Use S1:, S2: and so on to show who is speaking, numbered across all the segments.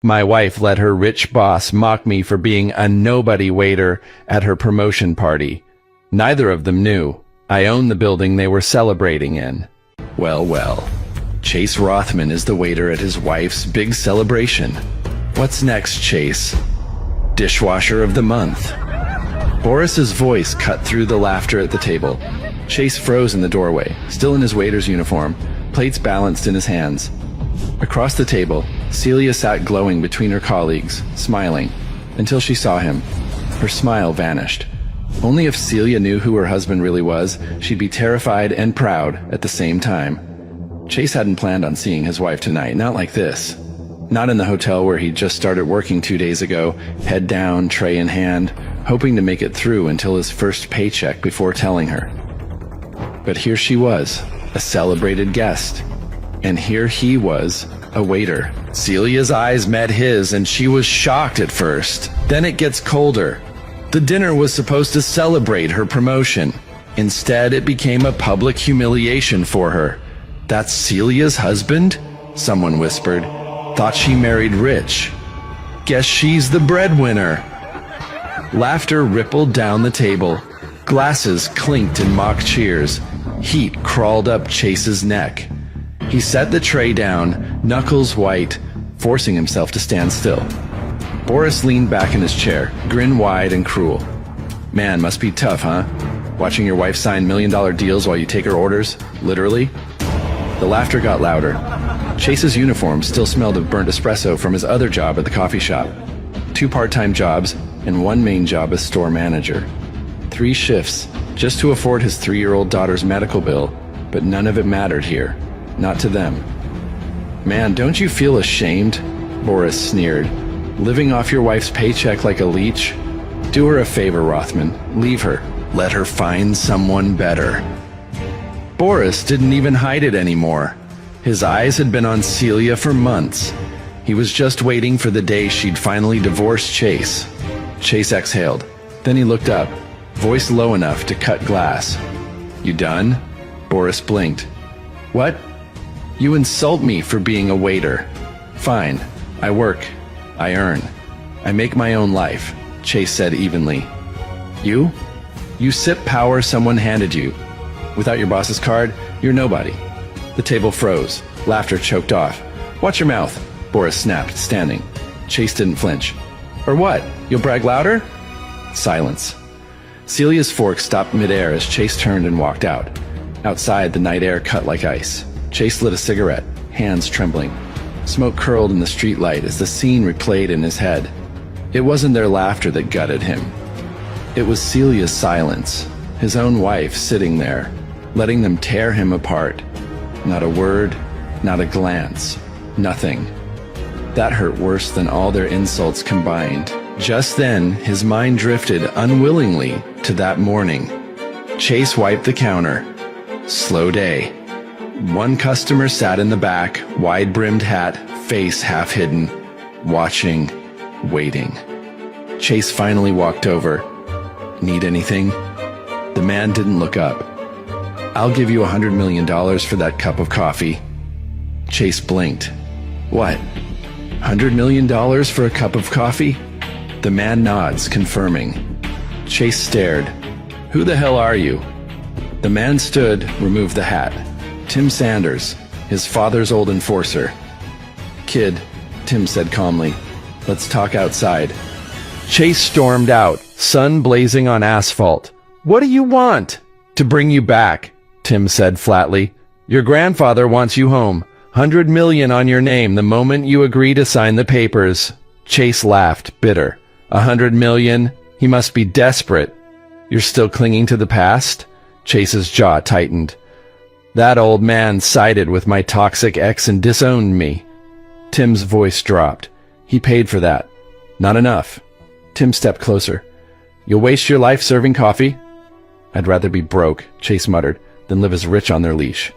S1: My wife let her rich boss mock me for being a nobody waiter at her promotion party. Neither of them knew I own the building they were celebrating in. Well, well. Chase Rothman is the waiter at his wife's big celebration. What's next, Chase? Dishwasher of the month. Boris's voice cut through the laughter at the table. Chase froze in the doorway, still in his waiter's uniform, plates balanced in his hands. Across the table, Celia sat glowing between her colleagues, smiling, until she saw him. Her smile vanished. Only if Celia knew who her husband really was, she'd be terrified and proud at the same time. Chase hadn't planned on seeing his wife tonight, not like this. Not in the hotel where he'd just started working 2 days ago, head down, tray in hand, hoping to make it through until his first paycheck before telling her. But here she was, a celebrated guest. And here he was, a waiter. Celia's eyes met his, and she was shocked at first. Then it gets colder. The dinner was supposed to celebrate her promotion. Instead, it became a public humiliation for her. That's Celia's husband? Someone whispered. Thought she married rich. Guess she's the breadwinner. Laughter rippled down the table. Glasses clinked in mock cheers. Heat crawled up Chase's neck. He set the tray down, knuckles white, forcing himself to stand still. Boris leaned back in his chair, grin wide and cruel. Man, must be tough, huh? Watching your wife sign million-dollar deals while you take her orders, literally? The laughter got louder. Chase's uniform still smelled of burnt espresso from his other job at the coffee shop. 2 part-time jobs and 1 main job as store manager. 3 shifts, just to afford his 3-year-old daughter's medical bill, but none of it mattered here. Not to them. Man, don't you feel ashamed? Boris sneered. Living off your wife's paycheck like a leech? Do her a favor, Rothman. Leave her. Let her find someone better. Boris didn't even hide it anymore. His eyes had been on Celia for months. He was just waiting for the day she'd finally divorce Chase. Chase exhaled. Then he looked up, voice low enough to cut glass. You done? Boris blinked. What? You insult me for being a waiter. Fine. I work. I earn. I make my own life, Chase said evenly. You? You sip power someone handed you. Without your boss's card, you're nobody. The table froze. Laughter choked off. Watch your mouth, Boris snapped, standing. Chase didn't flinch. Or what? You'll brag louder? Silence. Celia's fork stopped midair as Chase turned and walked out. Outside, the night air cut like ice. Chase lit a cigarette, hands trembling. Smoke curled in the streetlight as the scene replayed in his head. It wasn't their laughter that gutted him. It was Celia's silence, his own wife sitting there, letting them tear him apart. Not a word, not a glance, nothing. That hurt worse than all their insults combined. Just then, his mind drifted unwillingly to that morning. Chase wiped the counter. Slow day. 1 customer sat in the back, wide-brimmed hat, face half hidden, watching, waiting. Chase finally walked over. Need anything? The man didn't look up. I'll give you $100 million for that cup of coffee. Chase blinked. What? $100 million for a cup of coffee? The man nods, confirming. Chase stared. Who the hell are you? The man stood, removed the hat. Tim Sanders, his father's old enforcer. Kid, Tim said calmly, let's talk outside. Chase stormed out, sun blazing on asphalt. What do you want? To bring you back, Tim said flatly. Your grandfather wants you home. $100 million on your name the moment you agree to sign the papers. Chase laughed, bitter. $100 million? He must be desperate. You're still clinging to the past? Chase's jaw tightened. That old man sided with my toxic ex and disowned me. Tim's voice dropped. He paid for that. Not enough. Tim stepped closer. You'll waste your life serving coffee? I'd rather be broke, Chase muttered, than live as rich on their leash.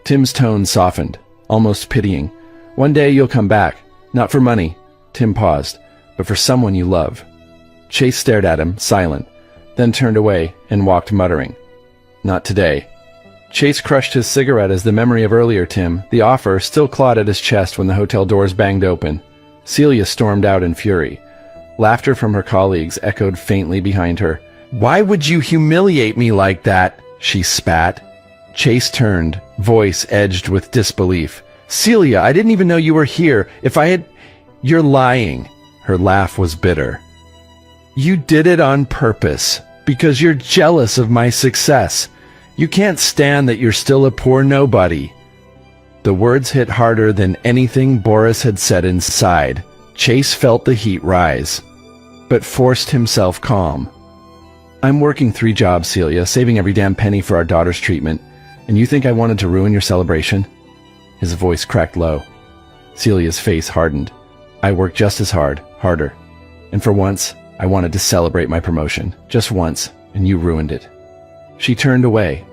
S1: Tim's tone softened, almost pitying. One day you'll come back. Not for money. Tim paused. But for someone you love. Chase stared at him, silent, then turned away and walked muttering. Not today. Chase crushed his cigarette as the memory of earlier Tim, the offer, still clawed at his chest when the hotel doors banged open. Celia stormed out in fury. Laughter from her colleagues echoed faintly behind her. "Why would you humiliate me like that?" she spat. Chase turned, voice edged with disbelief. "Celia, I didn't even know you were here. If I had—" "You're lying." Her laugh was bitter. "You did it on purpose, because you're jealous of my success. You can't stand that you're still a poor nobody." The words hit harder than anything Boris had said inside. Chase felt the heat rise, but forced himself calm. "I'm working 3 jobs, Celia, saving every damn penny for our daughter's treatment, and you think I wanted to ruin your celebration?" His voice cracked low. Celia's face hardened. "I worked just as hard, harder. And for once, I wanted to celebrate my promotion. Just once, and you ruined it." She turned away.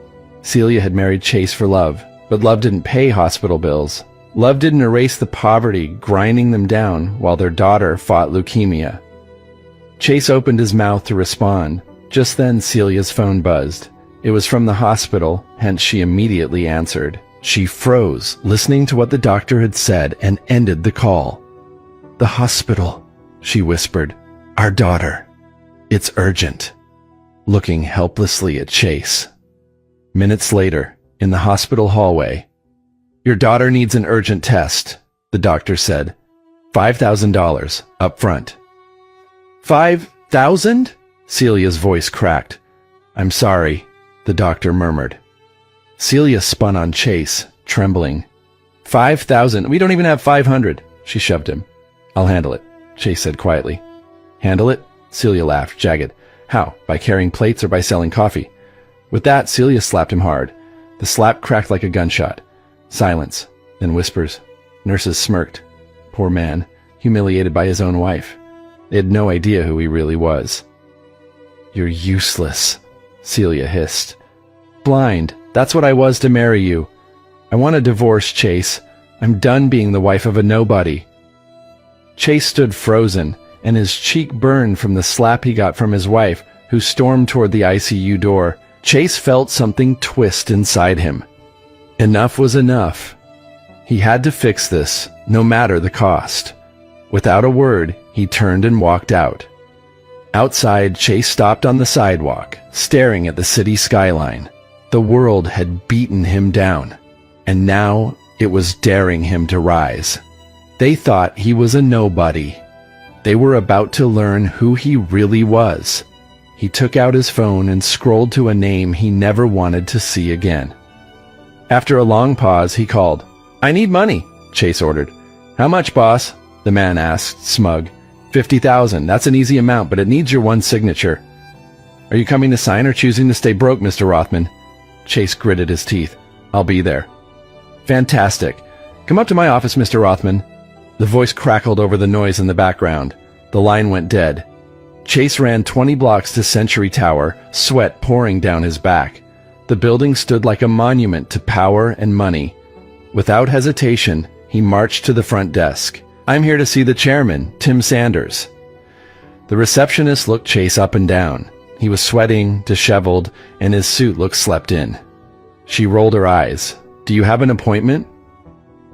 S1: Celia had married Chase for love, but love didn't pay hospital bills. Love didn't erase the poverty grinding them down while their daughter fought leukemia. Chase opened his mouth to respond. Just then, Celia's phone buzzed. It was from the hospital, hence she immediately answered. She froze, listening to what the doctor had said, and ended the call. "The hospital," she whispered. "Our daughter. It's urgent." Looking helplessly at Chase. Minutes later, in the hospital hallway, "Your daughter needs an urgent test," the doctor said. $5,000 up front. "5,000?" Celia's voice cracked. "I'm sorry," the doctor murmured. Celia spun on Chase, trembling. 5,000? We don't even have 500. She shoved him. "I'll handle it," Chase said quietly. "Handle it?" Celia laughed, jagged. "How? By carrying plates or by selling coffee?" With that, Celia slapped him hard. The slap cracked like a gunshot. Silence, then whispers. Nurses smirked. Poor man, humiliated by his own wife. They had no idea who he really was. "You're useless," Celia hissed. "Blind. That's what I was to marry you. I want a divorce, Chase. I'm done being the wife of a nobody." Chase stood frozen, and his cheek burned from the slap he got from his wife, who stormed toward the ICU door. Chase felt something twist inside him. Enough was enough. He had to fix this, no matter the cost. Without a word, he turned and walked out. Outside, Chase stopped on the sidewalk, staring at the city skyline. The world had beaten him down, and now it was daring him to rise. They thought he was a nobody. They were about to learn who he really was. He took out his phone and scrolled to a name he never wanted to see again. After a long pause, he called. "I need money," Chase ordered. "How much, boss?" the man asked, smug. 50,000. That's an easy amount, but it needs your one signature." "Are you coming to sign or choosing to stay broke, Mr. Rothman?" Chase gritted his teeth. "I'll be there." "Fantastic. Come up to my office, Mr. Rothman." The voice crackled over the noise in the background. The line went dead. Chase ran 20 blocks to Century Tower, sweat pouring down his back. The building stood like a monument to power and money. Without hesitation, he marched to the front desk. "I'm here to see the chairman, Tim Sanders." The receptionist looked Chase up and down. He was sweating, disheveled, and his suit looked slept in. She rolled her eyes. "Do you have an appointment?"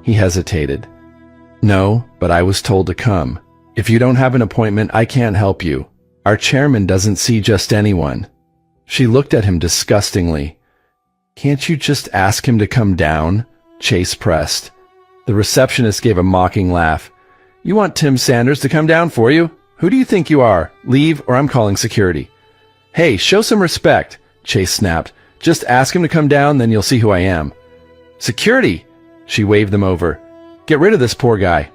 S1: He hesitated. "No, but I was told to come. If you don't have an appointment, I can't help you. Our chairman doesn't see just anyone." She looked at him disgustingly. "Can't you just ask him to come down?" Chase pressed. The receptionist gave a mocking laugh. "You want Tim Sanders to come down for you? Who do you think you are? Leave, or I'm calling security." "Hey, show some respect," Chase snapped. "Just ask him to come down, then you'll see who I am." "Security!" She waved them over. "Get rid of this poor guy."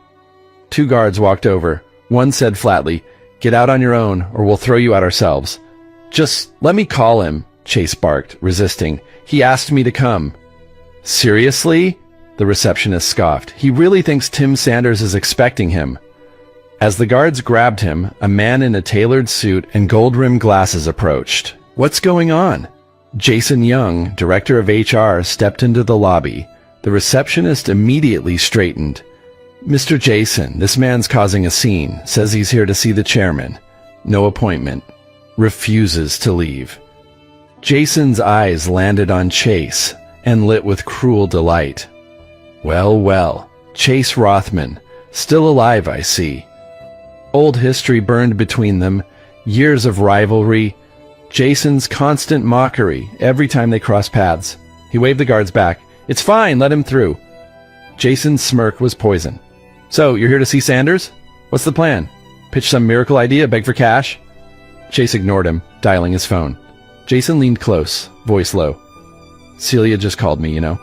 S1: 2 guards walked over. One said flatly, "Get out on your own, or we'll throw you out ourselves." "Just let me call him," Chase barked, resisting. "He asked me to come." "Seriously?" The receptionist scoffed. "He really thinks Tim Sanders is expecting him." As the guards grabbed him, a man in a tailored suit and gold-rimmed glasses approached. "What's going on?" Jason Young, director of HR, stepped into the lobby. The receptionist immediately straightened. "Mr. Jason, this man's causing a scene. Says he's here to see the chairman. No appointment. Refuses to leave." Jason's eyes landed on Chase and lit with cruel delight. Well, well, Chase Rothman, Still alive, I see. Old history burned between them, years of rivalry, Jason's constant mockery every time they crossed paths. He waved the guards back. "It's fine, let him through." Jason's smirk was poison. "So, you're here to see Sanders? What's the plan? Pitch some miracle idea, beg for cash?" Chase ignored him, dialing his phone. Jason leaned close, voice low. "Celia just called me, you know."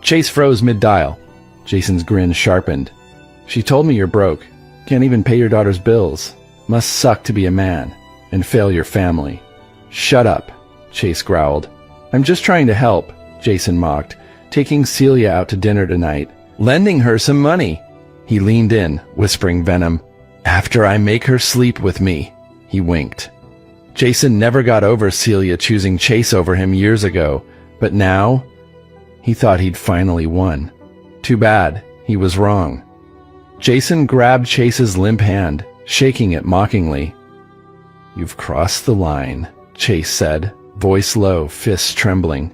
S1: Chase froze mid-dial. Jason's grin sharpened. "She told me you're broke. Can't even pay your daughter's bills. Must suck to be a man and fail your family." "Shut up," Chase growled. "I'm just trying to help," Jason mocked, "taking Celia out to dinner tonight. Lending her some money." He leaned in, whispering venom. "After I make her sleep with me." He winked. Jason never got over Celia choosing Chase over him years ago, but now he thought he'd finally won. Too bad, he was wrong. Jason grabbed Chase's limp hand, shaking it mockingly. "You've crossed the line," Chase said, voice low, fists trembling.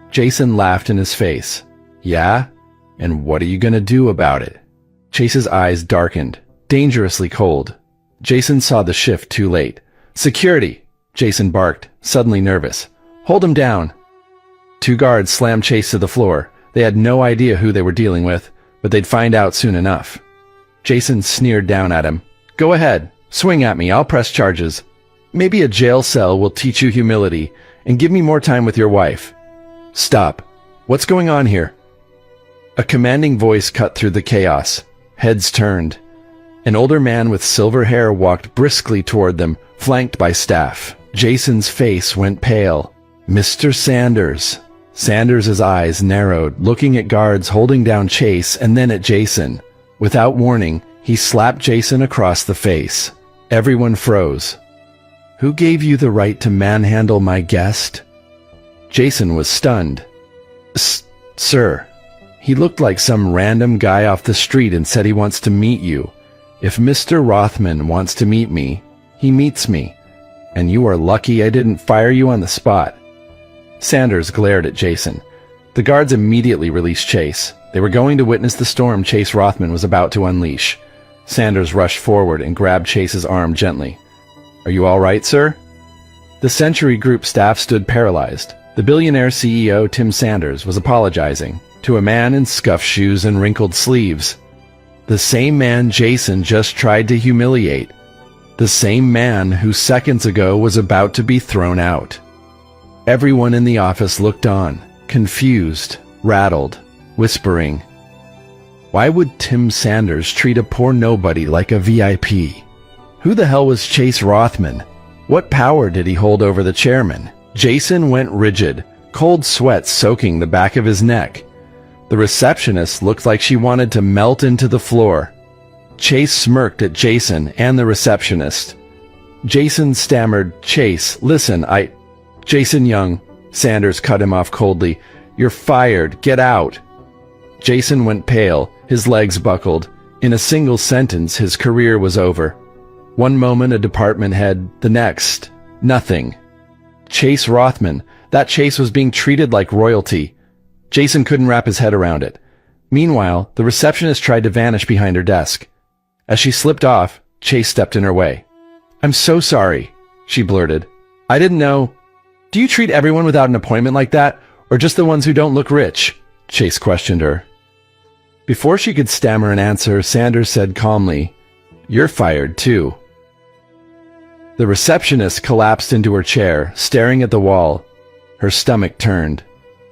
S1: Jason laughed in his face. "Yeah? And what are you gonna do about it?" Chase's eyes darkened, dangerously cold. Jason saw the shift too late. "Security!" Jason barked, suddenly nervous. "Hold him down!" Two guards slammed Chase to the floor. They had no idea who they were dealing with, but they'd find out soon enough. Jason sneered down at him. "Go ahead, swing at me, I'll press charges. Maybe a jail cell will teach you humility, and give me more time with your wife." "Stop. What's going on here?" A commanding voice cut through the chaos. Heads turned. An older man with silver hair walked briskly toward them, flanked by staff. Jason's face went pale. "Mr. Sanders." Sanders' eyes narrowed, looking at guards holding down Chase and then at Jason. Without warning, he slapped Jason across the face. Everyone froze. "Who gave you the right to manhandle my guest?" Jason was stunned. Sir. He looked like some random guy off the street and said he wants to meet you. If Mr. Rothman wants to meet me, he meets me. And you are lucky I didn't fire you on the spot." Sanders glared at Jason. The guards immediately released Chase. They were going to witness the storm Chase Rothman was about to unleash. Sanders rushed forward and grabbed Chase's arm gently. "Are you all right, sir?" The Century Group staff stood paralyzed. The billionaire CEO, Tim Sanders, was apologizing to a man in scuffed shoes and wrinkled sleeves. The same man Jason just tried to humiliate. The same man who seconds ago was about to be thrown out. Everyone in the office looked on, confused, rattled, whispering. Why would Tim Sanders treat a poor nobody like a VIP? Who the hell was Chase Rothman? What power did he hold over the chairman? Jason went rigid, cold sweat soaking the back of his neck. The receptionist looked like she wanted to melt into the floor. Chase smirked at Jason and the receptionist. Jason stammered, "Chase, listen, Jason Young." Sanders cut him off coldly. "You're fired. Get out." Jason went pale, his legs buckled. In a single sentence, his career was over. One moment a department head, the next, nothing. Chase Rothman. That Chase was being treated like royalty. Jason couldn't wrap his head around it. Meanwhile, the receptionist tried to vanish behind her desk. As she slipped off, Chase stepped in her way. "I'm so sorry," she blurted. "I didn't know." "Do you treat everyone without an appointment like that, or just the ones who don't look rich?" Chase questioned her. Before she could stammer an answer, Sanders said calmly, "You're fired too." The receptionist collapsed into her chair, staring at the wall. Her stomach turned.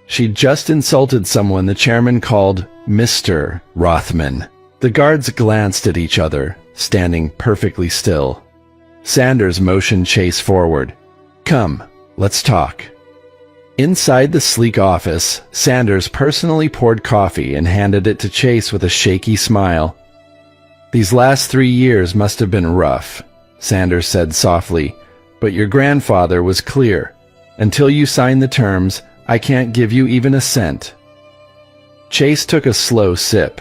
S1: She'd just insulted someone the chairman called Mr. Rothman. The guards glanced at each other, standing perfectly still. Sanders motioned Chase forward. "Come, let's talk." Inside the sleek office, Sanders personally poured coffee and handed it to Chase with a shaky smile. "These last 3 years must have been rough," Sanders said softly, "but your grandfather was clear. Until you sign the terms, I can't give you even a cent." Chase took a slow sip.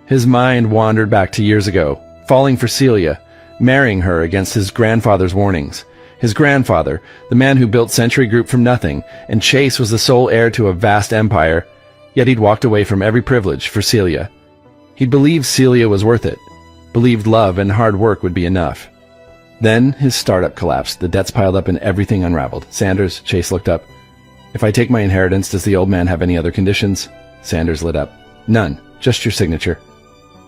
S1: His mind wandered back to years ago, falling for Celia, marrying her against his grandfather's warnings. His grandfather, the man who built Century Group from nothing, and Chase was the sole heir to a vast empire, yet he'd walked away from every privilege for Celia. He'd believed Celia was worth it, believed love and hard work would be enough. Then his startup collapsed, the debts piled up and everything unraveled. Sanders, Chase looked up. If I take my inheritance, does the old man have any other conditions? Sanders lit up. None, just your signature.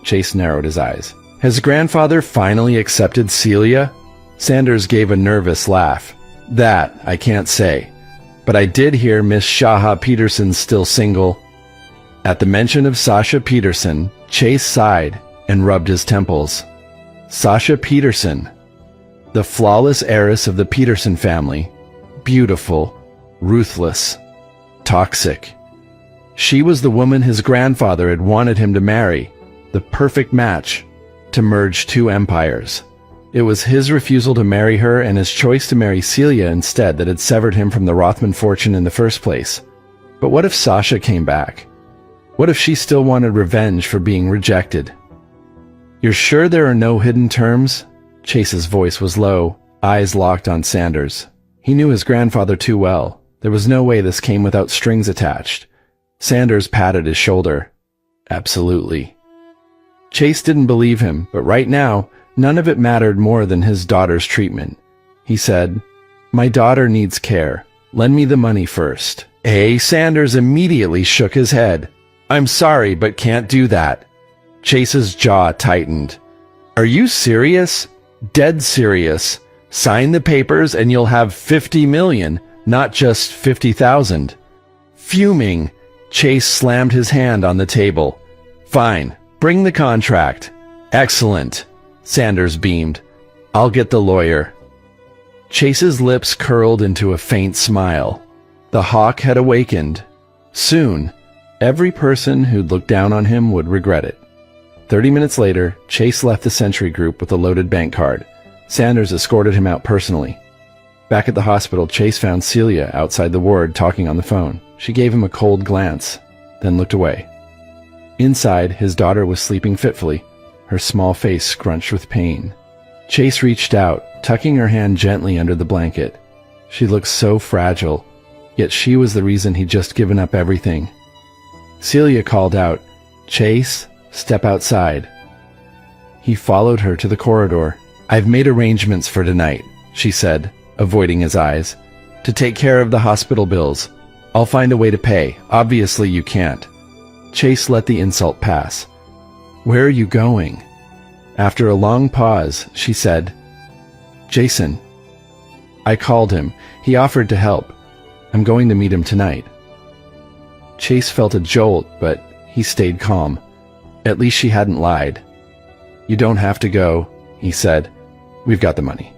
S1: Chase narrowed his eyes. Has grandfather finally accepted Celia? Sanders gave a nervous laugh. That I can't say. But I did hear Miss Shaha Peterson's still single. At the mention of Sasha Peterson, Chase sighed and rubbed his temples. Sasha Peterson, the flawless heiress of the Peterson family. Beautiful, ruthless, toxic. She was the woman his grandfather had wanted him to marry, the perfect match to merge two empires. It was his refusal to marry her and his choice to marry Celia instead that had severed him from the Rothman fortune in the first place. But what if Sasha came back? What if she still wanted revenge for being rejected? You're sure there are no hidden terms? Chase's voice was low, eyes locked on Sanders. He knew his grandfather too well. There was no way this came without strings attached. Sanders patted his shoulder. Absolutely. Chase didn't believe him, but right now, none of it mattered more than his daughter's treatment. He said, My daughter needs care. Lend me the money first. Sanders immediately shook his head. I'm sorry, but can't do that. Chase's jaw tightened. Are you serious? Dead serious. Sign the papers and you'll have 50 million, not just 50,000. Fuming, Chase slammed his hand on the table. Fine, bring the contract. Excellent. Sanders beamed. I'll get the lawyer. Chase's lips curled into a faint smile. The hawk had awakened. Soon, every person who'd looked down on him would regret it. 30 minutes later, Chase left the Century Group with a loaded bank card. Sanders escorted him out personally. Back at the hospital, Chase found Celia outside the ward talking on the phone. She gave him a cold glance, then looked away. Inside, his daughter was sleeping fitfully, her small face scrunched with pain. Chase reached out, tucking her hand gently under the blanket. She looked so fragile, yet she was the reason he'd just given up everything. Celia called out, Chase, step outside. He followed her to the corridor. I've made arrangements for tonight, she said, avoiding his eyes, to take care of the hospital bills. I'll find a way to pay. Obviously you can't. Chase let the insult pass. Where are you going? After a long pause, she said, Jason. I called him. He offered to help. I'm going to meet him tonight. Chase felt a jolt, but he stayed calm. At least she hadn't lied. You don't have to go, he said. We've got the money.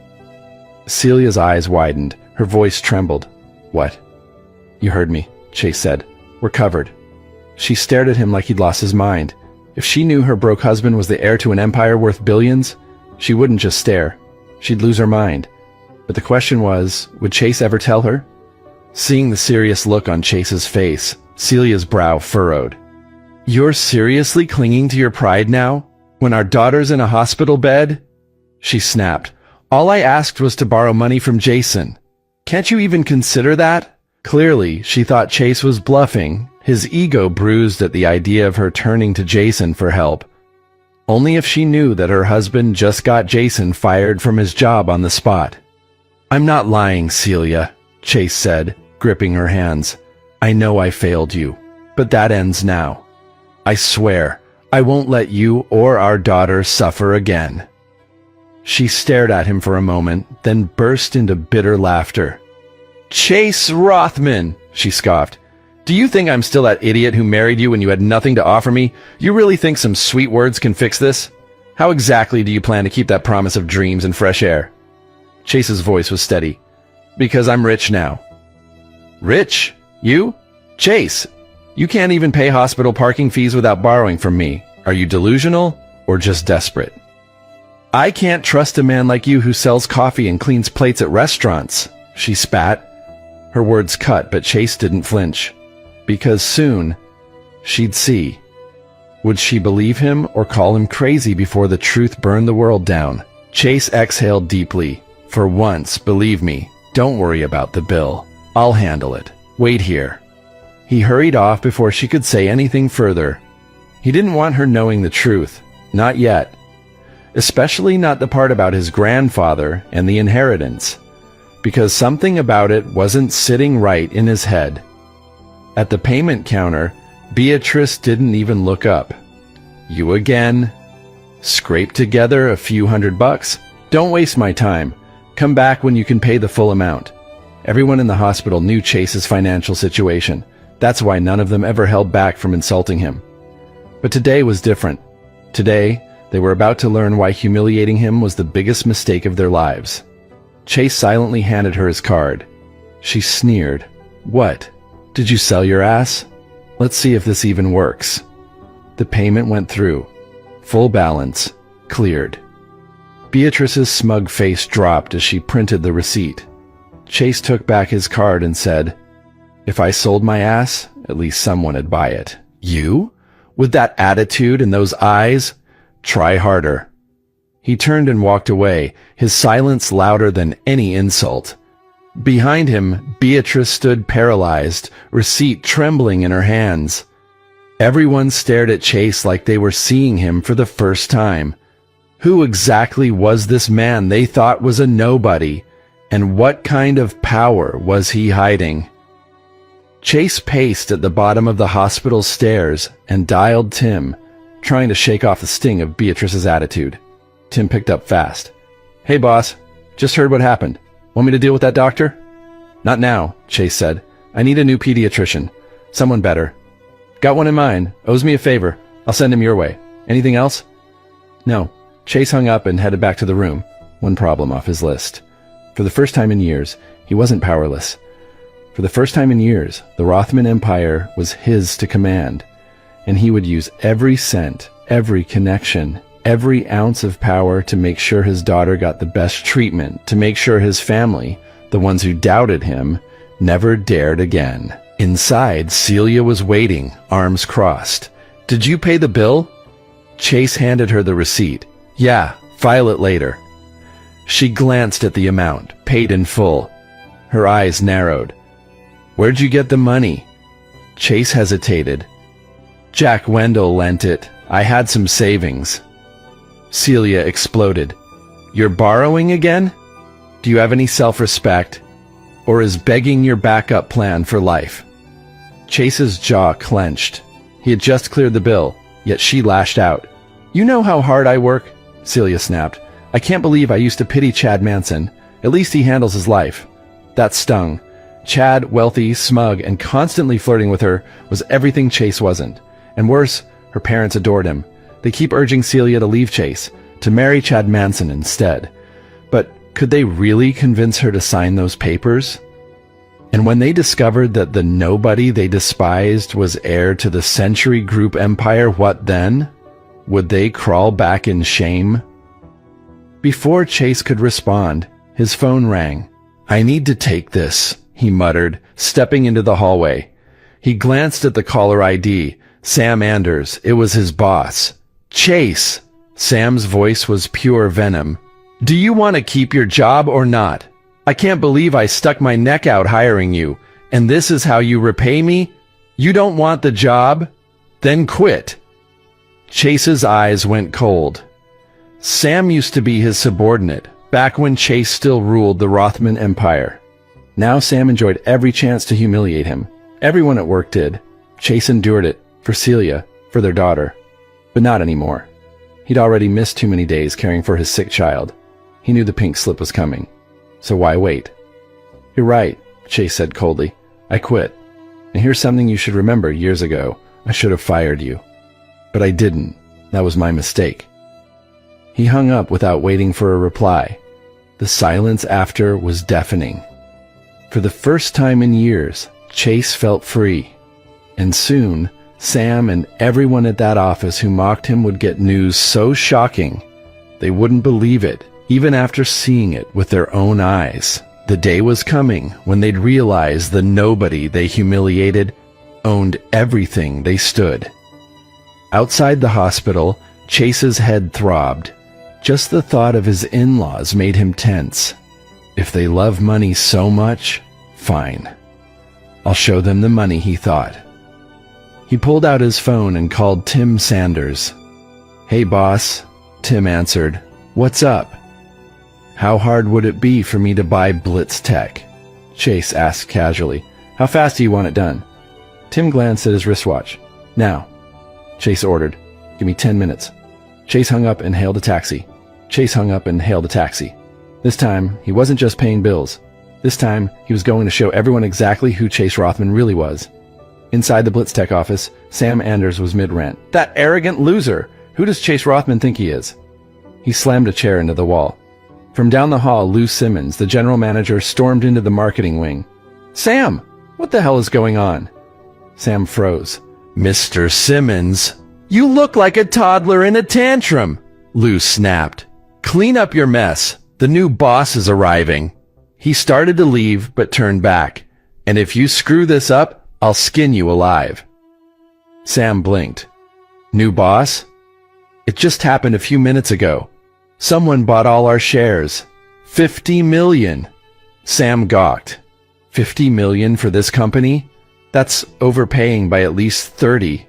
S1: Celia's eyes widened. Her voice trembled. What? You heard me, Chase said. We're covered. She stared at him like he'd lost his mind. If she knew her broke husband was the heir to an empire worth billions, she wouldn't just stare. She'd lose her mind. But the question was, would Chase ever tell her? Seeing the serious look on Chase's face, Celia's brow furrowed. You're seriously clinging to your pride now? When our daughter's in a hospital bed? She snapped. All I asked was to borrow money from Jason. Can't you even consider that? Clearly, she thought Chase was bluffing, his ego bruised at the idea of her turning to Jason for help. Only if she knew that her husband just got Jason fired from his job on the spot. I'm not lying, Celia, Chase said, gripping her hands. I know I failed you, but that ends now. I swear, I won't let you or our daughter suffer again. She stared at him for a moment, then burst into bitter laughter. Chase Rothman, she scoffed. Do you think I'm still that idiot who married you when you had nothing to offer me? You really think some sweet words can fix this? How exactly do you plan to keep that promise of dreams and fresh air? Chase's voice was steady. Because I'm rich now. Rich? You? Chase, you can't even pay hospital parking fees without borrowing from me. Are you delusional or just desperate? I can't trust a man like you who sells coffee and cleans plates at restaurants, she spat. Her words cut, but Chase didn't flinch. Because soon, she'd see. Would she believe him or call him crazy before the truth burned the world down? Chase exhaled deeply. For once, believe me, don't worry about the bill. I'll handle it. Wait here. He hurried off before she could say anything further. He didn't want her knowing the truth. Not yet. Especially not the part about his grandfather and the inheritance, because something about it wasn't sitting right in his head. At the payment counter, Beatrice didn't even look up. "You again? Scrape together a few $100? Don't waste my time. Come back when you can pay the full amount." Everyone in the hospital knew Chase's financial situation. That's why none of them ever held back from insulting him. But today was different. Today, they were about to learn why humiliating him was the biggest mistake of their lives. Chase silently handed her his card. She sneered. "What? Did you sell your ass? Let's see if this even works." The payment went through. Full balance. Cleared. Beatrice's smug face dropped as she printed the receipt. Chase took back his card and said, "If I sold my ass, at least someone would buy it." "You? With that attitude and those eyes? Try harder." He turned and walked away, his silence louder than any insult. Behind him, Beatrice stood paralyzed, receipt trembling in her hands. Everyone stared at Chase like they were seeing him for the first time. Who exactly was this man they thought was a nobody, and what kind of power was he hiding? Chase paced at the bottom of the hospital stairs and dialed Tim, trying to shake off the sting of Beatrice's attitude. Tim picked up fast. "Hey boss, just heard what happened. Want me to deal with that doctor?" "Not now," Chase said. "I need a new pediatrician. Someone better. Got one in mind. Owes me a favor. I'll send him your way. Anything else?" "No." Chase hung up and headed back to the room, one problem off his list. For the first time in years, he wasn't powerless. For the first time in years, the Rothman Empire was his to command, and he would use every cent, every connection, every ounce of power to make sure his daughter got the best treatment, to make sure his family, the ones who doubted him, never dared again. Inside, Celia was waiting, arms crossed. "Did you pay the bill?" Chase handed her the receipt. "Yeah, file it later." She glanced at the amount, paid in full. Her eyes narrowed. "Where'd you get the money?" Chase hesitated. "Jack Wendell lent it. I had some savings." Celia exploded. "You're borrowing again? Do you have any self-respect? Or is begging your backup plan for life?" Chase's jaw clenched. He had just cleared the bill, yet she lashed out. "You know how hard I work?" Celia snapped. "I can't believe I used to pity Chad Manson. At least he handles his life." That stung. Chad, wealthy, smug, and constantly flirting with her, was everything Chase wasn't. And worse, her parents adored him. They keep urging Celia to leave Chase, to marry Chad Manson instead. But could they really convince her to sign those papers? And when they discovered that the nobody they despised was heir to the Century Group empire, what then? Would they crawl back in shame? Before Chase could respond, his phone rang. "I need to take this," he muttered, stepping into the hallway. He glanced at the caller ID. Sam Anders. It was his boss. "Chase!" Sam's voice was pure venom. "Do you want to keep your job or not? I can't believe I stuck my neck out hiring you, and this is how you repay me? You don't want the job? Then quit." Chase's eyes went cold. Sam used to be his subordinate, back when Chase still ruled the Rothman Empire. Now Sam enjoyed every chance to humiliate him. Everyone at work did. Chase endured it, for Celia, for their daughter. But not anymore. He'd already missed too many days caring for his sick child. He knew the pink slip was coming. So why wait? "You're right," Chase said coldly. "I quit. And here's something you should remember years ago. I should have fired you. But I didn't. That was my mistake." He hung up without waiting for a reply. The silence after was deafening. For the first time in years, Chase felt free. And soon, Sam and everyone at that office who mocked him would get news so shocking, they wouldn't believe it, even after seeing it with their own eyes. The day was coming when they'd realize the nobody they humiliated owned everything they stood. Outside the hospital, Chase's head throbbed. Just the thought of his in-laws made him tense. If they love money so much, fine. I'll show them the money, he thought. He pulled out his phone and called Tim Sanders. "Hey, boss," Tim answered. "What's up?" "How hard would it be for me to buy Blitz Tech?" Chase asked casually. "How fast do you want it done?" Tim glanced at his wristwatch. "Now," Chase ordered. "Give me 10 minutes." Chase hung up and hailed a taxi. Chase hung up and hailed a taxi. This time, he wasn't just paying bills. This time, he was going to show everyone exactly who Chase Rothman really was. Inside the Blitz Tech office, Sam Anders was mid-rant. "That arrogant loser! Who does Chase Rothman think he is?" He slammed a chair into the wall. From down the hall, Lou Simmons, the general manager, stormed into the marketing wing. "Sam, what the hell is going on?" Sam froze. "Mr. Simmons, you look like a toddler in a tantrum," Lou snapped. "Clean up your mess. The new boss is arriving." He started to leave, but turned back. "And if you screw this up, I'll skin you alive." Sam blinked. "New boss? It just happened a few minutes ago. Someone bought all our shares. 50 million. Sam gawked. 50 million for this company? That's overpaying by at least 30.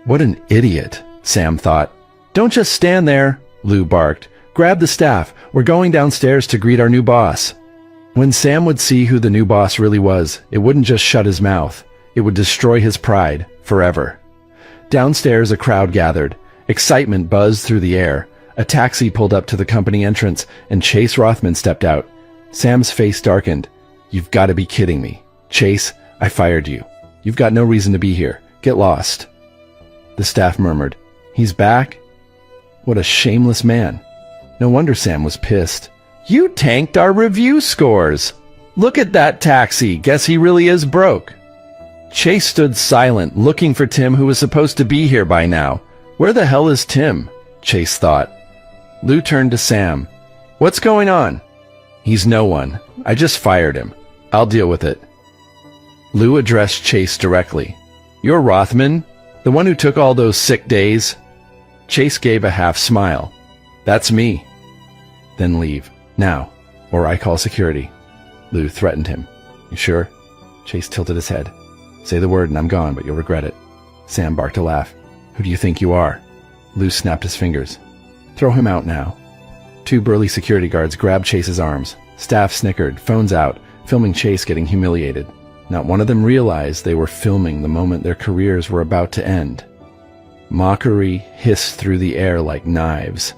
S1: What an idiot, Sam thought. "Don't just stand there," Lou barked. "Grab the staff. We're going downstairs to greet our new boss." When Sam would see who the new boss really was, it wouldn't just shut his mouth. It would destroy his pride forever. Downstairs, a crowd gathered. Excitement buzzed through the air. A taxi pulled up to the company entrance, and Chase Rothman stepped out. Sam's face darkened. "You've got to be kidding me. Chase, I fired you. You've got no reason to be here. Get lost." The staff murmured. "He's back? What a shameless man." No wonder Sam was pissed. "You tanked our review scores. Look at that taxi. Guess he really is broke." Chase stood silent, looking for Tim, who was supposed to be here by now. Where the hell is Tim? Chase thought. Lou turned to Sam. "What's going on?" "He's no one. I just fired him. I'll deal with it." Lou addressed Chase directly. "You're Rothman? The one who took all those sick days?" Chase gave a half smile. "That's me." "Then leave. Now, or I call security." Lou threatened him. "You sure?" Chase tilted his head. "Say the word and I'm gone, but you'll regret it." Sam barked a laugh. "Who do you think you are?" Lou snapped his fingers. "Throw him out now." Two burly security guards grabbed Chase's arms. Staff snickered, phones out, filming Chase getting humiliated. Not one of them realized they were filming the moment their careers were about to end. Mockery hissed through the air like knives.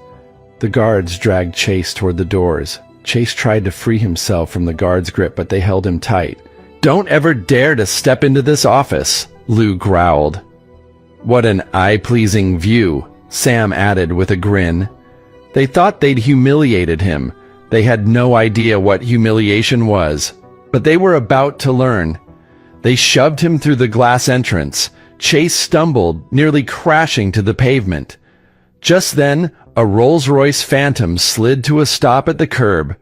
S1: The guards dragged Chase toward the doors. Chase tried to free himself from the guards' grip, but they held him tight. "Don't ever dare to step into this office," Lou growled. "What an eye-pleasing view," Sam added with a grin. They thought they'd humiliated him. They had no idea what humiliation was, but they were about to learn. They shoved him through the glass entrance. Chase stumbled, nearly crashing to the pavement. Just then, a Rolls-Royce Phantom slid to a stop at the curb.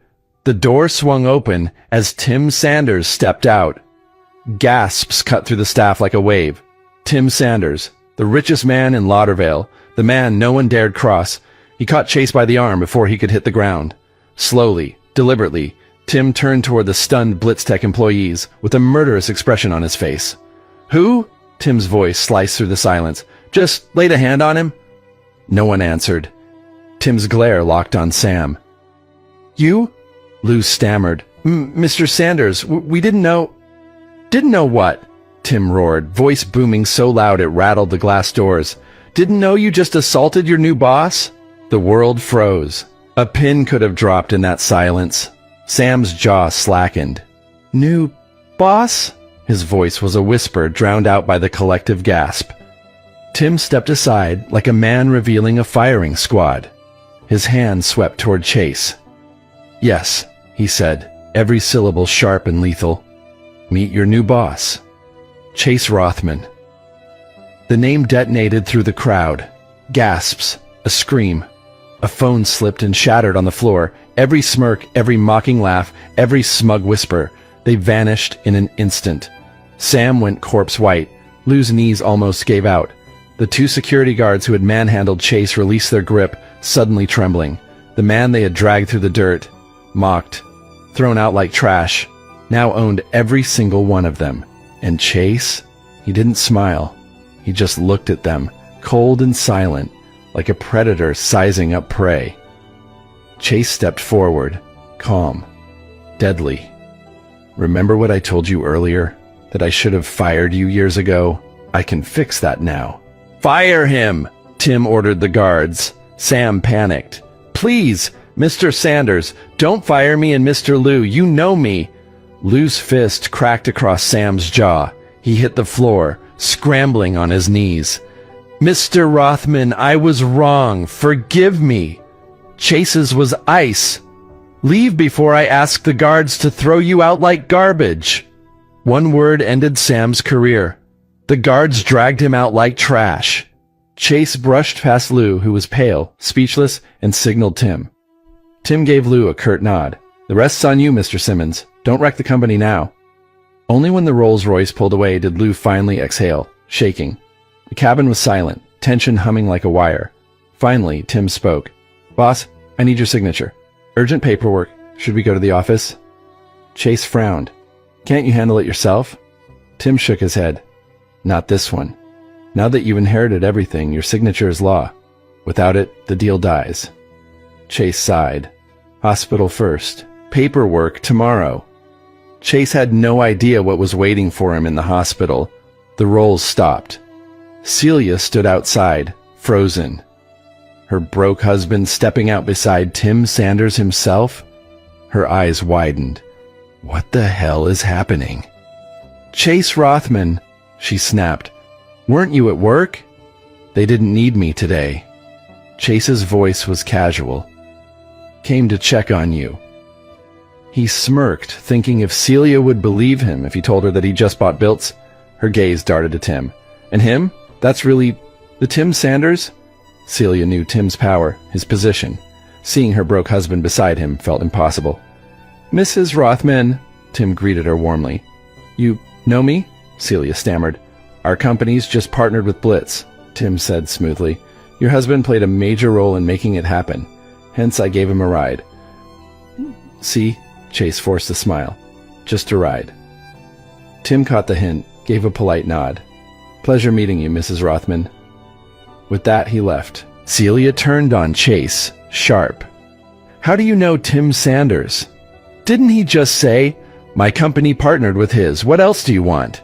S1: The door swung open as Tim Sanders stepped out. Gasps cut through the staff like a wave. Tim Sanders, the richest man in Lauderdale, the man no one dared cross. He caught Chase by the arm before he could hit the ground. Slowly, deliberately, Tim turned toward the stunned Blitz Tech employees with a murderous expression on his face. "Who?" Tim's voice sliced through the silence. "Just laid a hand on him?" No one answered. Tim's glare locked on Sam. "You?" Lou stammered. "Mr. Sanders, we didn't know—" "Didn't know what?" Tim roared, voice booming so loud it rattled the glass doors. "Didn't know you just assaulted your new boss?" The world froze. A pin could have dropped in that silence. Sam's jaw slackened. "New boss?" His voice was a whisper drowned out by the collective gasp. Tim stepped aside like a man revealing a firing squad. His hand swept toward Chase. "Yes," he said, every syllable sharp and lethal. "Meet your new boss, Chase Rothman." The name detonated through the crowd. Gasps, a scream. A phone slipped and shattered on the floor. Every smirk, every mocking laugh, every smug whisper. They vanished in an instant. Sam went corpse white. Lou's knees almost gave out. The two security guards who had manhandled Chase released their grip, suddenly trembling. The man they had dragged through the dirt, mocked, thrown out like trash, now owned every single one of them. And Chase? He didn't smile. He just looked at them, cold and silent, like a predator sizing up prey. Chase stepped forward, calm, deadly. "Remember what I told you earlier? That I should have fired you years ago? I can fix that now." "Fire him!" Tim ordered the guards. Sam panicked. "Please, Mr. Sanders, don't fire me and Mr. Liu. You know me." Liu's fist cracked across Sam's jaw. He hit the floor, scrambling on his knees. "Mr. Rothman, I was wrong. Forgive me. Chase's was ice. Leave before I ask the guards to throw you out like garbage." One word ended Sam's career. The guards dragged him out like trash. Chase brushed past Liu, who was pale, speechless, and signaled Tim. Tim gave Liu a curt nod. "The rest's on you, Mr. Simmons. Don't wreck the company now." Only when the Rolls-Royce pulled away did Liu finally exhale, shaking. The cabin was silent, tension humming like a wire. Finally, Tim spoke. "Boss, I need your signature. Urgent paperwork. Should we go to the office?" Chase frowned. "Can't you handle it yourself?" Tim shook his head. "Not this one. Now that you've inherited everything, your signature is law. Without it, the deal dies." Chase sighed. Hospital first. Paperwork tomorrow. Chase had no idea what was waiting for him in the hospital. The rolls stopped. Celia stood outside, frozen. Her broke husband stepping out beside Tim Sanders himself? Her eyes widened. What the hell is happening? "Chase Rothman," she snapped. "Weren't you at work?" "They didn't need me today." Chase's voice was casual. "Came to check on you." He smirked, thinking if Celia would believe him if he told her that he just bought Biltz. Her gaze darted to Tim. "And him? That's really the Tim Sanders?" Celia knew Tim's power, his position. Seeing her broke husband beside him felt impossible. "Mrs. Rothman," Tim greeted her warmly. "You know me?" Celia stammered. "Our company's just partnered with Blitz," Tim said smoothly. "Your husband played a major role in making it happen. Hence I gave him a ride." "See?" Chase forced a smile. "Just a ride." Tim caught the hint, gave a polite nod. "Pleasure meeting you, Mrs. Rothman." With that, he left. Celia turned on Chase, sharp. "How do you know Tim Sanders?" "Didn't he just say, 'My company partnered with his. What else do you want?'"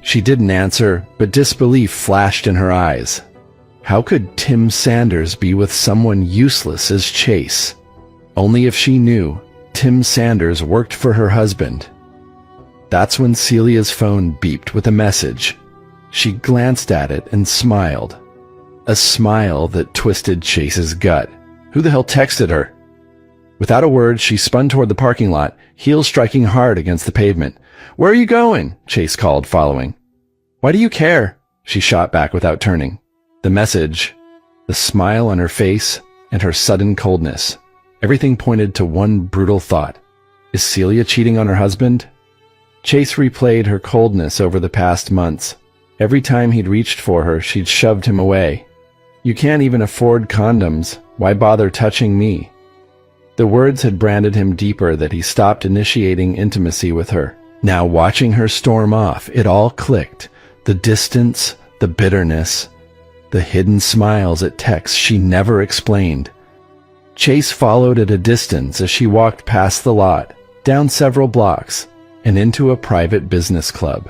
S1: She didn't answer, but disbelief flashed in her eyes. How could Tim Sanders be with someone useless as Chase? Only if she knew Tim Sanders worked for her husband. That's when Celia's phone beeped with a message. She glanced at it and smiled. A smile that twisted Chase's gut. Who the hell texted her? Without a word, she spun toward the parking lot, heels striking hard against the pavement. "Where are you going?" Chase called, following. "Why do you care?" She shot back without turning. The message, the smile on her face, and her sudden coldness. Everything pointed to one brutal thought. Is Celia cheating on her husband? Chase replayed her coldness over the past months. Every time he'd reached for her, she'd shoved him away. "You can't even afford condoms. Why bother touching me?" The words had branded him deeper that he stopped initiating intimacy with her. Now watching her storm off, it all clicked. The distance, the bitterness, the hidden smiles at texts she never explained. Chase followed at a distance as she walked past the lot, down several blocks, and into a private business club.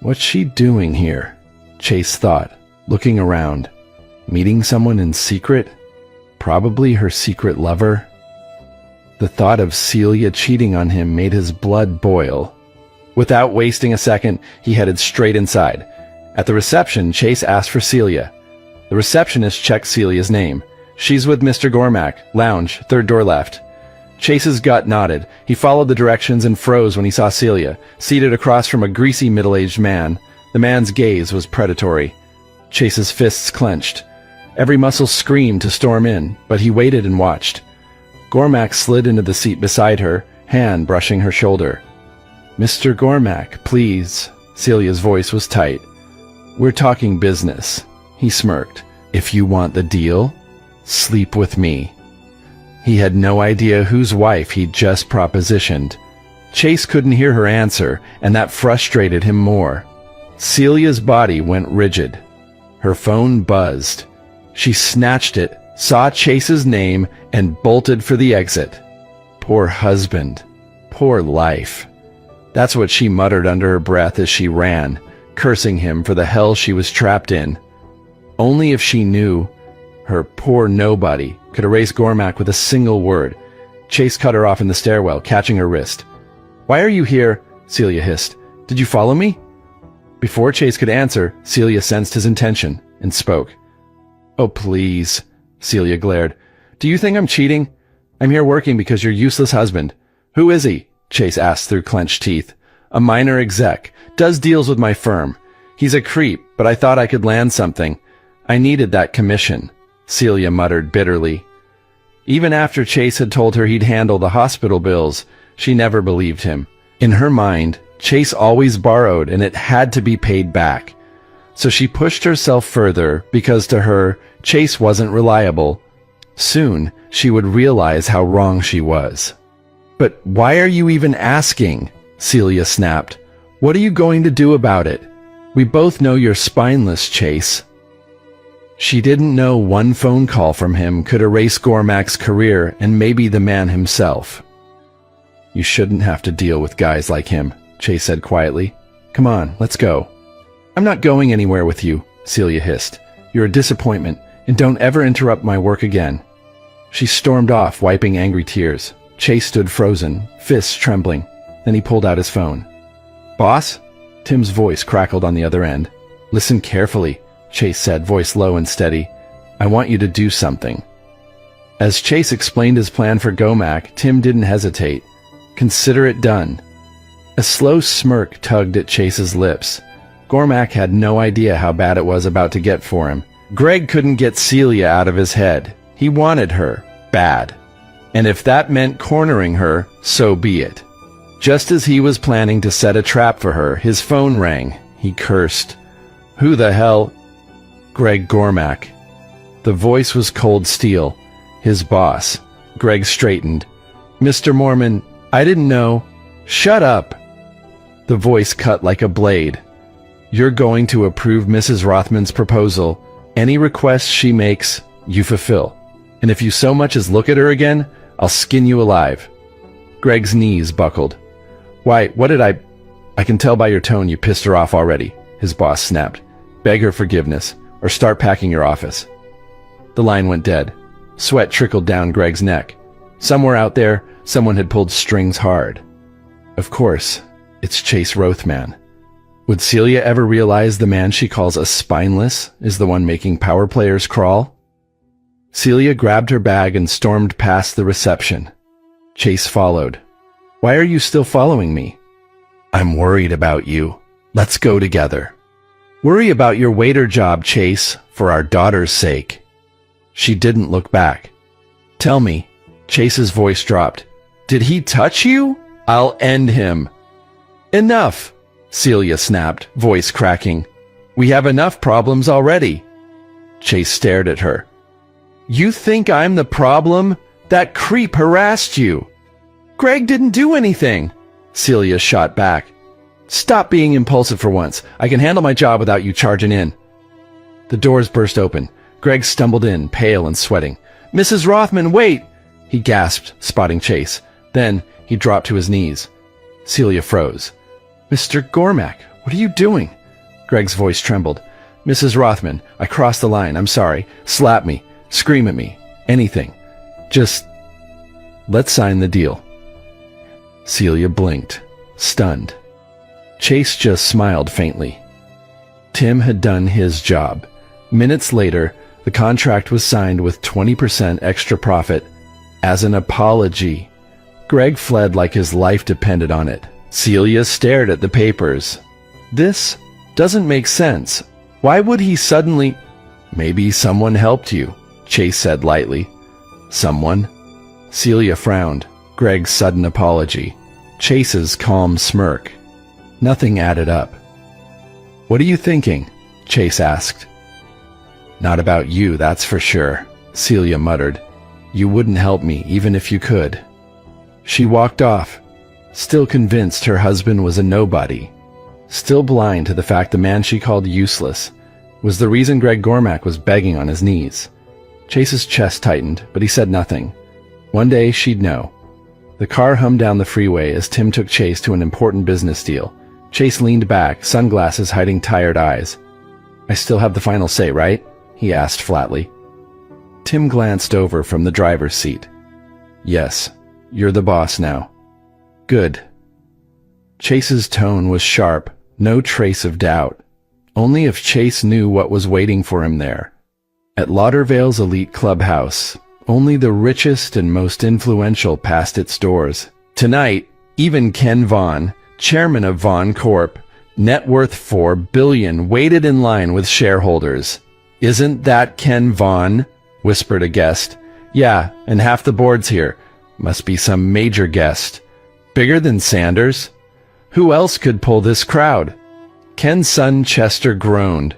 S1: What's she doing here? Chase thought, looking around. Meeting someone in secret? Probably her secret lover? The thought of Celia cheating on him made his blood boil. Without wasting a second, he headed straight inside. At the reception, Chase asked for Celia. The receptionist checked Celia's name. "She's with Mr. Gormack, lounge, third door left." Chase's gut nodded. He followed the directions and froze when he saw Celia, seated across from a greasy middle-aged man. The man's gaze was predatory. Chase's fists clenched. Every muscle screamed to storm in, but he waited and watched. Gormack slid into the seat beside her, hand brushing her shoulder. "Mr. Gormack, please." Celia's voice was tight. "We're talking business." He smirked. "If you want the deal, sleep with me." He had no idea whose wife he'd just propositioned. Chase couldn't hear her answer, and that frustrated him more. Celia's body went rigid. Her phone buzzed. She snatched it, saw Chase's name, and bolted for the exit. Poor husband. Poor life. That's what she muttered under her breath as she ran, cursing him for the hell she was trapped in. Only if she knew, her poor nobody could erase Gormak with a single word. Chase cut her off in the stairwell, catching her wrist. "Why are you here?" Celia hissed. "Did you follow me?" Before Chase could answer, Celia sensed his intention and spoke. "Oh, please," Celia glared. "Do you think I'm cheating? I'm here working because your useless husband." "Who is he?" Chase asked through clenched teeth. "A minor exec. Does deals with my firm. He's a creep, but I thought I could land something. I needed that commission," Celia muttered bitterly. Even after Chase had told her he'd handle the hospital bills, she never believed him. In her mind, Chase always borrowed and it had to be paid back. So she pushed herself further because to her, Chase wasn't reliable. Soon, she would realize how wrong she was. "But why are you even asking?" Celia snapped. "What are you going to do about it? We both know you're spineless, Chase." She didn't know one phone call from him could erase Gormak's career and maybe the man himself. "You shouldn't have to deal with guys like him," Chase said quietly. "Come on, let's go." "I'm not going anywhere with you," Celia hissed. "You're a disappointment, and don't ever interrupt my work again." She stormed off, wiping angry tears. Chase stood frozen, fists trembling. Then he pulled out his phone. "Boss?" Tim's voice crackled on the other end. "Listen carefully," Chase said, voice low and steady. "I want you to do something." As Chase explained his plan for Gormak, Tim didn't hesitate. "Consider it done." A slow smirk tugged at Chase's lips. Gormak had no idea how bad it was about to get for him. Greg couldn't get Celia out of his head. He wanted her, bad. And if that meant cornering her, so be it. Just as he was planning to set a trap for her, his phone rang. He cursed. Who the hell? Greg Gormak. The voice was cold steel. His boss. Greg straightened. "Mr. Mormon, I didn't know." "Shut up." The voice cut like a blade. "You're going to approve Mrs. Rothman's proposal. Any requests she makes, you fulfill. And if you so much as look at her again, I'll skin you alive." Greg's knees buckled. "Why, what did I can tell by your tone you pissed her off already," his boss snapped. "Beg her forgiveness, or start packing your office." The line went dead. Sweat trickled down Greg's neck. Somewhere out there, someone had pulled strings hard. Of course, it's Chase Rothman. Would Celia ever realize the man she calls a spineless is the one making power players crawl? Celia grabbed her bag and stormed past the reception. Chase followed. "Why are you still following me?" "I'm worried about you. Let's go together." "Worry about your waiter job, Chase, for our daughter's sake." She didn't look back. "Tell me," Chase's voice dropped. "Did he touch you? I'll end him." "Enough," Celia snapped, voice cracking. "We have enough problems already." Chase stared at her. "You think I'm the problem? That creep harassed you." "Greg didn't do anything," Celia shot back. "Stop being impulsive for once. I can handle my job without you charging in." The doors burst open. Greg stumbled in, pale and sweating. "Mrs. Rothman, wait!" he gasped, spotting Chase. Then he dropped to his knees. Celia froze. "Mr. Gormak, what are you doing?" Greg's voice trembled. "Mrs. Rothman, I crossed the line. I'm sorry. Slap me. Scream at me. Anything. Just let's sign the deal." Celia blinked, stunned. Chase just smiled faintly. Tim had done his job. Minutes later, the contract was signed with 20% extra profit as an apology. Greg fled like his life depended on it. Celia stared at the papers. This doesn't make sense. Why would he suddenly... "Maybe someone helped you," Chase said lightly. "Someone?" Celia frowned. Greg's sudden apology. Chase's calm smirk. Nothing added up. "What are you thinking?" Chase asked. "Not about you, that's for sure," Celia muttered. "You wouldn't help me, even if you could." She walked off, still convinced her husband was a nobody. still blind to the fact the man she called useless was the reason Greg Gormack was begging on his knees. Chase's chest tightened, but he said nothing. One day she'd know. The car hummed down the freeway as Tim took Chase to an important business deal. Chase leaned back, sunglasses hiding tired eyes. "I still have the final say, right?" he asked flatly. Tim glanced over from the driver's seat. "Yes, you're the boss now." "Good." Chase's tone was sharp, no trace of doubt. Only if Chase knew what was waiting for him there. At Lauderdale's elite clubhouse, only the richest and most influential passed its doors. Tonight, even Ken Vaughn, chairman of Vaughn Corp., net worth $4 billion, waited in line with shareholders. "Isn't that Ken Vaughn?" whispered a guest. "Yeah, and half the board's here. Must be some major guest. Bigger than Sanders? Who else could pull this crowd?" Ken's son Chester groaned.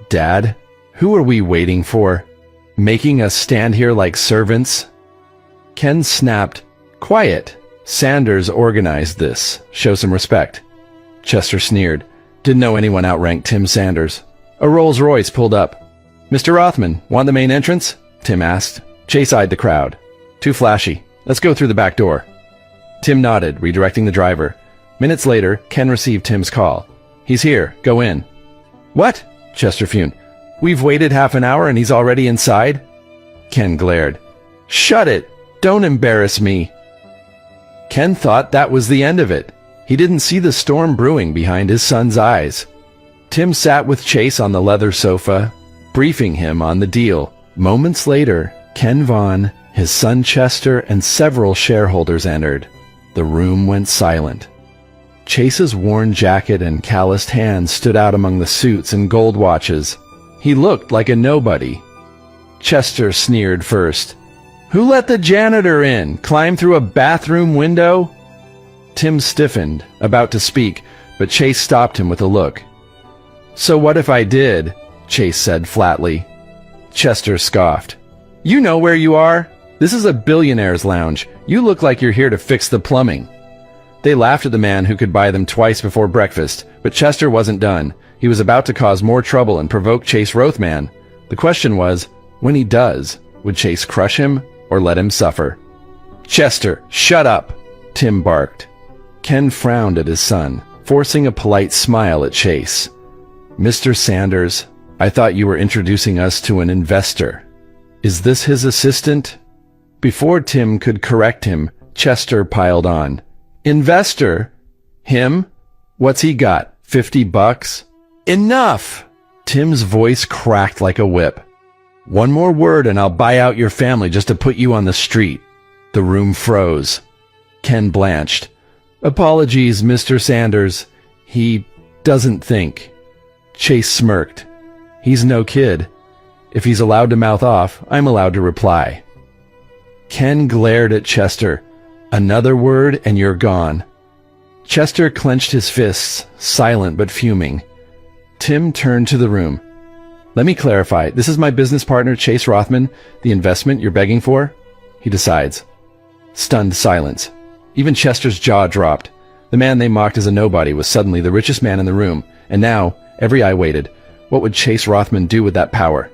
S1: "Dad, who are we waiting for? Making us stand here like servants?" Ken snapped, "Quiet. Sanders organized this. Show some respect." Chester sneered. Didn't know anyone outranked Tim Sanders. A Rolls-Royce pulled up. "Mr. Rothman, want the main entrance?" Tim asked. Chase eyed the crowd. "Too flashy. Let's go through the back door." Tim nodded, redirecting the driver. Minutes later, Ken received Tim's call. "He's here. Go in." "What?" Chester fumed. "We've waited half an hour and he's already inside?" Ken glared. "Shut it! Don't embarrass me." Ken thought that was the end of it. He didn't see the storm brewing behind his son's eyes. Tim sat with Chase on the leather sofa, briefing him on the deal. Moments later, Ken Vaughn, his son Chester, and several shareholders entered. The room went silent. Chase's worn jacket and calloused hands stood out among the suits and gold watches. He looked like a nobody. Chester sneered first. "Who let the janitor in? Climb through a bathroom window?" Tim stiffened, about to speak, but Chase stopped him with a look. "So what if I did?" Chase said flatly. Chester scoffed. "You know where you are? This is a billionaire's lounge. You look like you're here to fix the plumbing." They laughed at the man who could buy them twice before breakfast, but Chester wasn't done. He was about to cause more trouble and provoke Chase Rothman. The question was, when he does, would Chase crush him or let him suffer? "Chester, shut up!" Tim barked. Ken frowned at his son, forcing a polite smile at Chase. "Mr. Sanders, I thought you were introducing us to an investor. Is this his assistant?" Before Tim could correct him, Chester piled on. "Investor? Him? What's he got? $50? Enough!" Tim's voice cracked like a whip. "One more word and I'll buy out your family just to put you on the street." The room froze. Ken blanched. "Apologies, Mr. Sanders. He doesn't think." Chase smirked. "He's no kid. If he's allowed to mouth off, I'm allowed to reply." Ken glared at Chester. "Another word and you're gone." Chester clenched his fists, silent but fuming. Tim turned to the room. "Let me clarify. This is my business partner, Chase Rothman, the investment you're begging for?" He decides. Stunned silence. Even Chester's jaw dropped. The man they mocked as a nobody was suddenly the richest man in the room, and now every eye waited. What would Chase Rothman do with that power?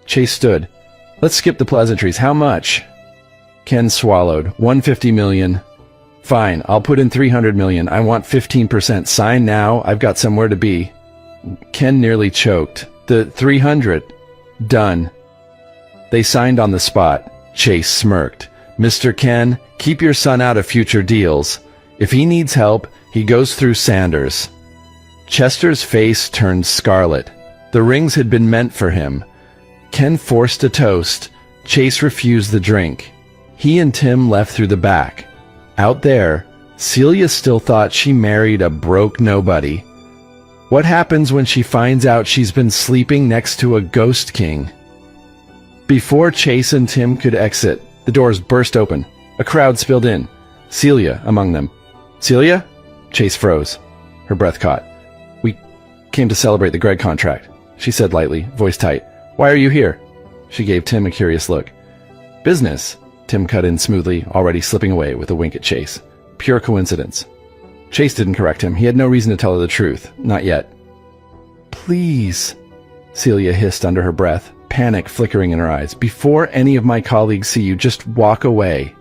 S1: Chase stood. "Let's skip the pleasantries. How much?" Ken swallowed. $150 million. "Fine, I'll put in $300 million. I want 15%. Sign now. I've got somewhere to be." Ken nearly choked. "The 300. Done." They signed on the spot. Chase smirked. "Mr. Ken, keep your son out of future deals. If he needs help, he goes through Sanders." Chester's face turned scarlet. The rings had been meant for him. Ken forced a toast. Chase refused the drink. He and Tim left through the back. Out there, Celia still thought she married a broke nobody. What happens when she finds out she's been sleeping next to a ghost king? Before Chase and Tim could exit, the doors burst open. A crowd spilled in. Celia among them. "Celia?" Chase froze. Her breath caught. "We came to celebrate the Greg contract," she said lightly, voice tight. "Why are you here?" She gave Tim a curious look. "Business," Tim cut in smoothly, already slipping away with a wink at Chase. "Pure coincidence." Chase didn't correct him. He had no reason to tell her the truth. Not yet. Please, Celia hissed under her breath, panic flickering in her eyes. Before any of my colleagues see you, just walk away.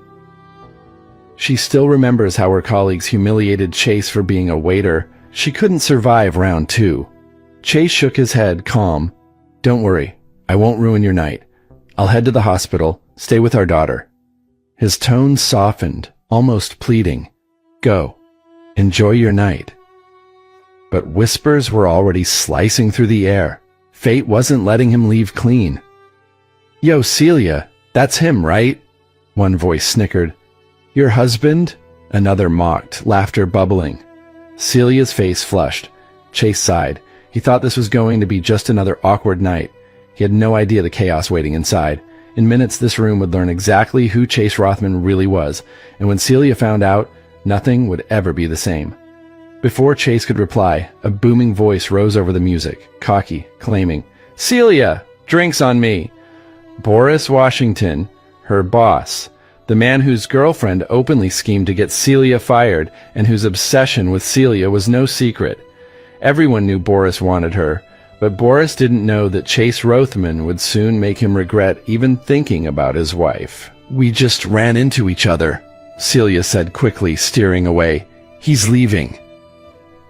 S1: She still remembers how her colleagues humiliated Chase for being a waiter. She couldn't survive round 2. Chase shook his head, calm. Don't worry. I won't ruin your night. I'll head to the hospital. Stay with our daughter. His tone softened, almost pleading. Go. Enjoy your night. But whispers were already slicing through the air. Fate wasn't letting him leave clean. Yo, Celia, that's him, right? One voice snickered. Your husband? Another mocked, laughter bubbling. Celia's face flushed. Chase sighed. He thought this was going to be just another awkward night. He had no idea the chaos waiting inside. In minutes, this room would learn exactly who Chase Rothman really was, and when Celia found out, nothing would ever be the same. Before Chase could reply, a booming voice rose over the music, cocky, claiming, Celia! Drinks on me! Boris Washington, her boss, the man whose girlfriend openly schemed to get Celia fired and whose obsession with Celia was no secret. Everyone knew Boris wanted her, but Boris didn't know that Chase Rothman would soon make him regret even thinking about his wife. We just ran into each other, Celia said quickly, steering away. He's leaving.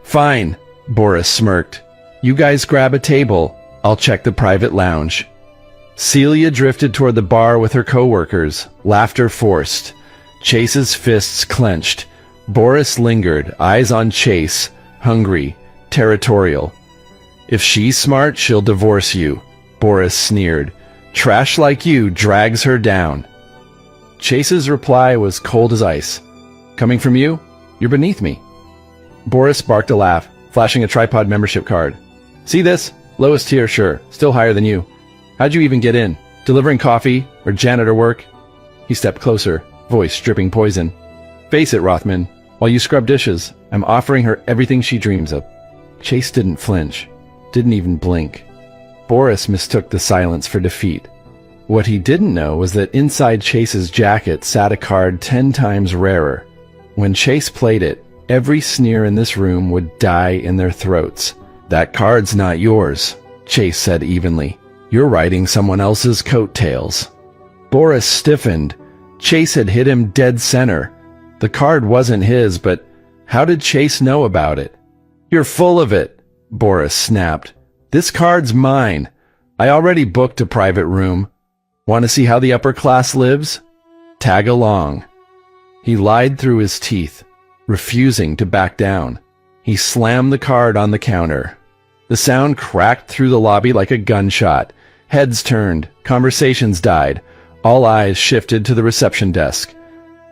S1: Fine, Boris smirked. You guys grab a table. I'll check the private lounge. Celia drifted toward the bar with her coworkers, laughter forced. Chase's fists clenched. Boris lingered, eyes on Chase, hungry, territorial. If she's smart, she'll divorce you, Boris sneered. Trash like you drags her down. Chase's reply was cold as ice. Coming from you? You're beneath me. Boris barked a laugh, flashing a tripod membership card. See this? Lowest tier, sure. Still higher than you. How'd you even get in? Delivering coffee or janitor work? He stepped closer, voice dripping poison. Face it, Rothman. While you scrub dishes, I'm offering her everything she dreams of. Chase didn't flinch, didn't even blink. Boris mistook the silence for defeat. What he didn't know was that inside Chase's jacket sat a card 10 times rarer. When Chase played it, every sneer in this room would die in their throats. That card's not yours, Chase said evenly. You're riding someone else's coattails. Boris stiffened. Chase had hit him dead center. The card wasn't his, but how did Chase know about it? You're full of it, Boris snapped. This card's mine. I already booked a private room. Want to see how the upper class lives? Tag along. He lied through his teeth, refusing to back down. He slammed the card on the counter. The sound cracked through the lobby like a gunshot. Heads turned. Conversations died. All eyes shifted to the reception desk.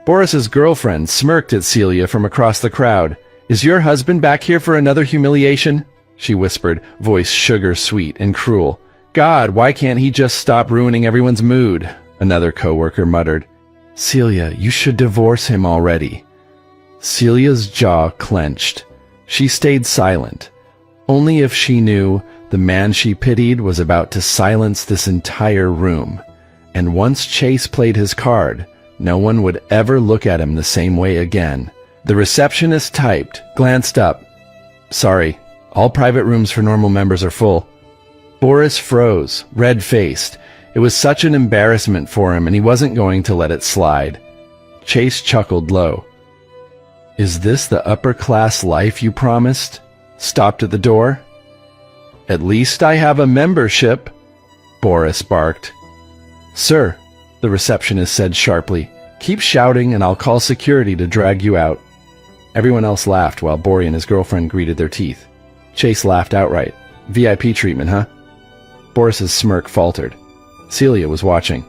S1: Boris's girlfriend smirked at Celia from across the crowd. Is your husband back here for another humiliation? She whispered, voice sugar-sweet and cruel. God, why can't he just stop ruining everyone's mood? Another coworker muttered. Celia, you should divorce him already. Celia's jaw clenched. She stayed silent. Only if she knew the man she pitied was about to silence this entire room. And once Chase played his card, no one would ever look at him the same way again. The receptionist typed, glanced up. Sorry, all private rooms for normal members are full. Boris froze, red-faced. It was such an embarrassment for him, and he wasn't going to let it slide. Chase chuckled low. Is this the upper-class life you promised? Stopped at the door. At least I have a membership, Boris barked. Sir, the receptionist said sharply, keep shouting and I'll call security to drag you out. Everyone else laughed while Bori and his girlfriend greeted their teeth. Chase laughed outright. VIP treatment, huh? Boris's smirk faltered. Celia was watching.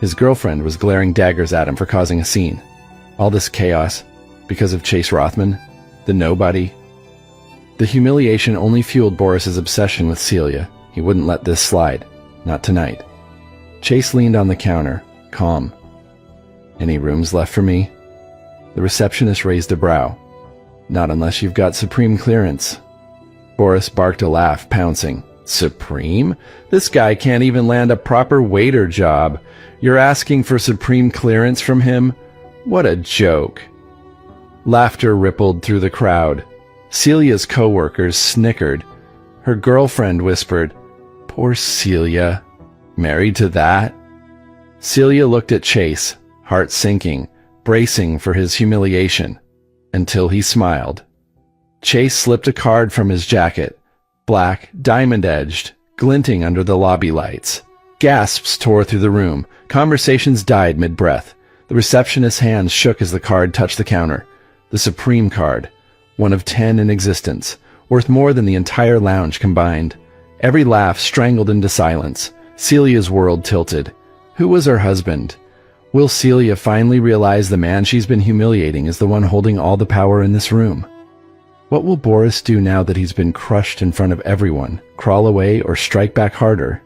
S1: His girlfriend was glaring daggers at him for causing a scene. All this chaos, because of Chase Rothman, the nobody. The humiliation only fueled Boris's obsession with Celia. He wouldn't let this slide. Not tonight. Chase leaned on the counter, calm. Any rooms left for me? The receptionist raised a brow. Not unless you've got supreme clearance. Boris barked a laugh, pouncing. Supreme? This guy can't even land a proper waiter job. You're asking for supreme clearance from him? What a joke. Laughter rippled through the crowd. Celia's co-workers snickered. Her girlfriend whispered, "Poor Celia. Married to that?" Celia looked at Chase, heart sinking, bracing for his humiliation, until he smiled. Chase slipped a card from his jacket, black, diamond-edged, glinting under the lobby lights. Gasps tore through the room. Conversations died mid-breath. The receptionist's hands shook as the card touched the counter. The Supreme card, one of 10 in existence, worth more than the entire lounge combined. Every laugh strangled into silence. Celia's world tilted. Who was her husband? Will Celia finally realize the man she's been humiliating is the one holding all the power in this room? What will Boris do now that he's been crushed in front of everyone? Crawl away or strike back harder?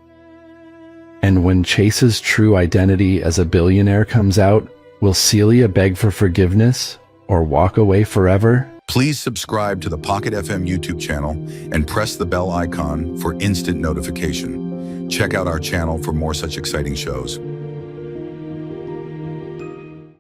S1: And when Chase's true identity as a billionaire comes out, will Celia beg for forgiveness or walk away forever?
S2: Please subscribe to the Pocket FM YouTube channel and press the bell icon for instant notification. Check out our channel for more such exciting shows.